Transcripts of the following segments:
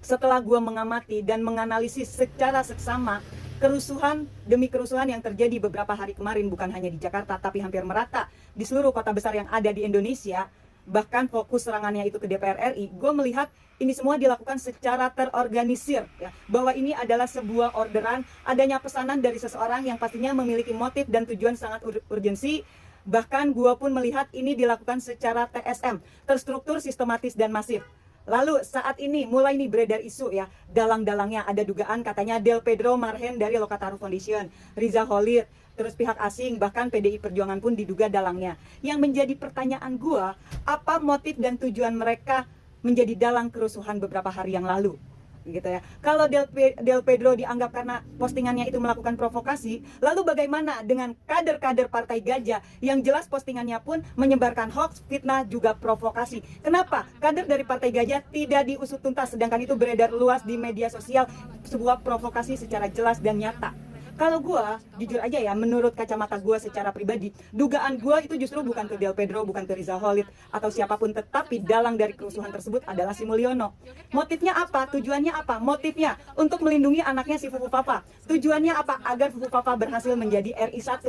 setelah gue mengamati dan menganalisis secara seksama kerusuhan demi kerusuhan yang terjadi beberapa hari kemarin, bukan hanya di Jakarta tapi hampir merata di seluruh kota besar yang ada di Indonesia, bahkan fokus serangannya itu ke DPR RI, gue melihat ini semua dilakukan secara terorganisir, ya, bahwa ini adalah sebuah orderan, adanya pesanan dari seseorang yang pastinya memiliki motif dan tujuan sangat urgensi. Bahkan gue pun melihat ini dilakukan secara TSM, terstruktur, sistematis, dan masif. Lalu saat ini mulai nih beredar isu, ya, dalang-dalangnya ada dugaan katanya Del Pedro Marhen dari Lokataru Foundation, Riza Khalid, terus pihak asing, bahkan PDI Perjuangan pun diduga dalangnya. Yang menjadi pertanyaan gua, apa motif dan tujuan mereka menjadi dalang kerusuhan beberapa hari yang lalu? Gitu ya. Kalau Del Pedro dianggap karena postingannya itu melakukan provokasi, lalu bagaimana dengan kader-kader Partai Gajah yang jelas postingannya pun menyebarkan hoax, fitnah, juga provokasi? Kenapa kader dari Partai Gajah tidak diusut tuntas, sedangkan itu beredar luas di media sosial, sebuah provokasi secara jelas dan nyata? Kalau gue, jujur aja ya, menurut kacamata gue secara pribadi, dugaan gue itu justru bukan ke Del Pedro, bukan ke Riza Khalid, atau siapapun, tetapi dalang dari kerusuhan tersebut adalah si Mulyono. Motifnya apa? Tujuannya apa? Motifnya untuk melindungi anaknya si Fufu Papa. Tujuannya apa? Agar Fufu Papa berhasil menjadi RI1.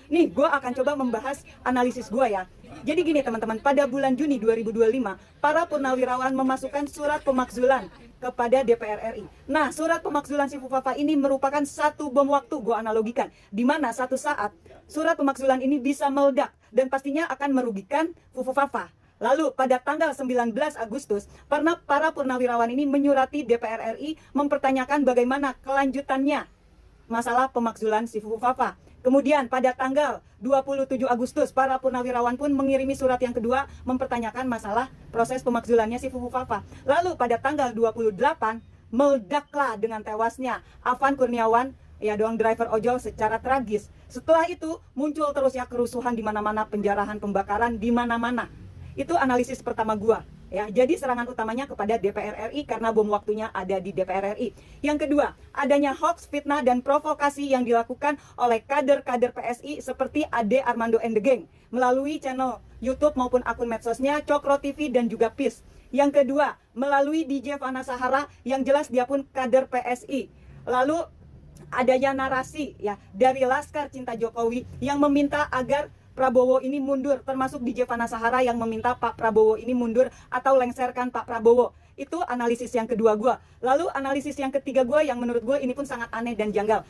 Nih, gue akan coba membahas analisis gue ya. Jadi gini teman-teman, pada bulan Juni 2025, para purnawirawan memasukkan surat pemakzulan kepada DPR RI. Nah, surat pemakzulan si Fufafa ini merupakan satu bom waktu, gue analogikan, di mana satu saat surat pemakzulan ini bisa meledak dan pastinya akan merugikan Fufafa. Lalu pada tanggal 19 Agustus, para purnawirawan ini menyurati DPR RI mempertanyakan bagaimana kelanjutannya masalah pemakzulan si Fufafa. Kemudian pada tanggal 27 Agustus, para purnawirawan pun mengirimi surat yang kedua mempertanyakan masalah proses pemakzulannya si Fufu Papa. Lalu pada tanggal 28, meledaklah dengan tewasnya Afan Kurniawan, ya dong, driver ojol secara tragis. Setelah itu muncul terus ya kerusuhan di mana-mana, penjarahan, pembakaran di mana-mana. Itu analisis pertama gua. Ya, jadi serangan utamanya kepada DPR RI karena bom waktunya ada di DPR RI. Yang kedua, adanya hoax, fitnah, dan provokasi yang dilakukan oleh kader-kader PSI seperti Ade Armando and the Gang melalui channel YouTube maupun akun medsosnya Cokro TV dan juga PIS. Yang kedua, melalui DJ Fana Sahara yang jelas dia pun kader PSI. Lalu adanya narasi ya dari Laskar Cinta Jokowi yang meminta agar Prabowo ini mundur, termasuk DJ Fana Sahara yang meminta Pak Prabowo ini mundur atau lengserkan Pak Prabowo. Itu analisis yang kedua gue. Lalu analisis yang ketiga gue yang menurut gue ini pun sangat aneh dan janggal.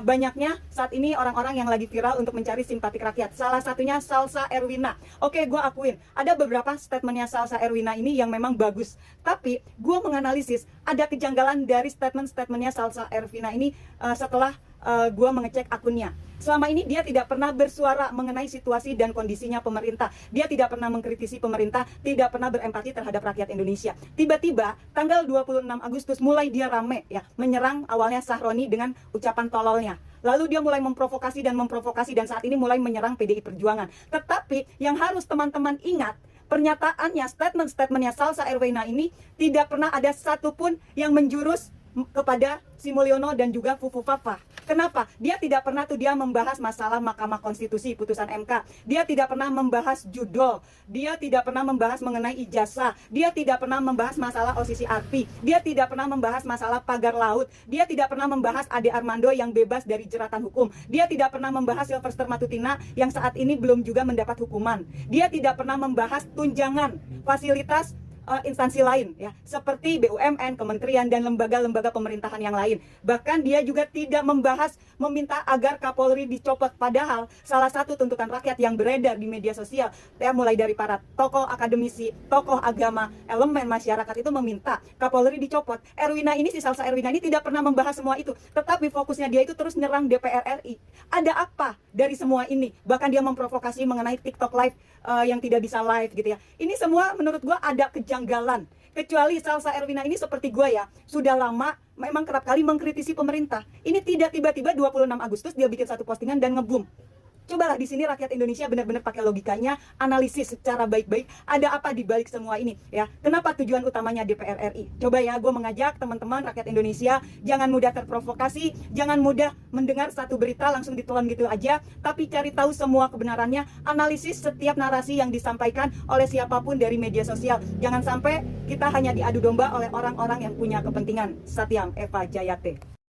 Banyaknya saat ini orang-orang yang lagi viral untuk mencari simpatik rakyat. Salah satunya Salsa Erwina. Oke, gue akuin ada beberapa statementnya Salsa Erwina ini yang memang bagus. Tapi gue menganalisis ada kejanggalan dari statementnya Salsa Erwina ini setelah gue mengecek akunnya. Selama ini dia tidak pernah bersuara mengenai situasi dan kondisinya pemerintah. Dia tidak pernah mengkritisi pemerintah, tidak pernah berempati terhadap rakyat Indonesia. Tiba-tiba tanggal 26 Agustus mulai dia rame ya, menyerang awalnya Sahroni dengan ucapan tololnya. Lalu dia mulai memprovokasi dan saat ini mulai menyerang PDI Perjuangan. Tetapi yang harus teman-teman ingat, pernyataannya, statementnya Salsa Erwina ini tidak pernah ada satupun yang menjurus kepada si Mulyono dan juga Fufu Papa. Kenapa? Dia tidak pernah dia membahas masalah Mahkamah Konstitusi, putusan MK. Dia tidak pernah membahas judol. Dia tidak pernah membahas mengenai ijazah. Dia tidak pernah membahas masalah OCCRP. Dia tidak pernah membahas masalah pagar laut. Dia tidak pernah membahas Ade Armando yang bebas dari jeratan hukum. Dia tidak pernah membahas Sylvester Matutina yang saat ini belum juga mendapat hukuman. Dia tidak pernah membahas tunjangan fasilitas instansi lain ya, seperti BUMN, kementerian dan lembaga-lembaga pemerintahan yang lain. Bahkan dia juga tidak membahas meminta agar Kapolri dicopot, padahal salah satu tuntutan rakyat yang beredar di media sosial ya, mulai dari para tokoh akademisi, tokoh agama, elemen masyarakat itu meminta Kapolri dicopot. Erwina ini, si Salsa Erwina ini tidak pernah membahas semua itu, tetapi fokusnya dia itu terus nyerang DPR RI. Ada apa dari semua ini? Bahkan dia memprovokasi mengenai TikTok live yang tidak bisa live gitu ya. Ini semua menurut gua ada kejanggalan. Kecuali Salsa Erwina ini seperti gua ya, sudah lama memang kerap kali mengkritisi pemerintah. Ini tidak tiba-tiba 26 Agustus dia bikin satu postingan dan ngebum. Cobalah di sini rakyat Indonesia benar-benar pakai logikanya, analisis secara baik-baik, ada apa di balik semua ini ya. Kenapa tujuan utamanya DPR RI? Coba ya, gue mengajak teman-teman rakyat Indonesia, jangan mudah terprovokasi, jangan mudah mendengar satu berita langsung ditelan gitu aja, tapi cari tahu semua kebenarannya, analisis setiap narasi yang disampaikan oleh siapapun dari media sosial. Jangan sampai kita hanya diadu domba oleh orang-orang yang punya kepentingan. Satyam Eva Jayate.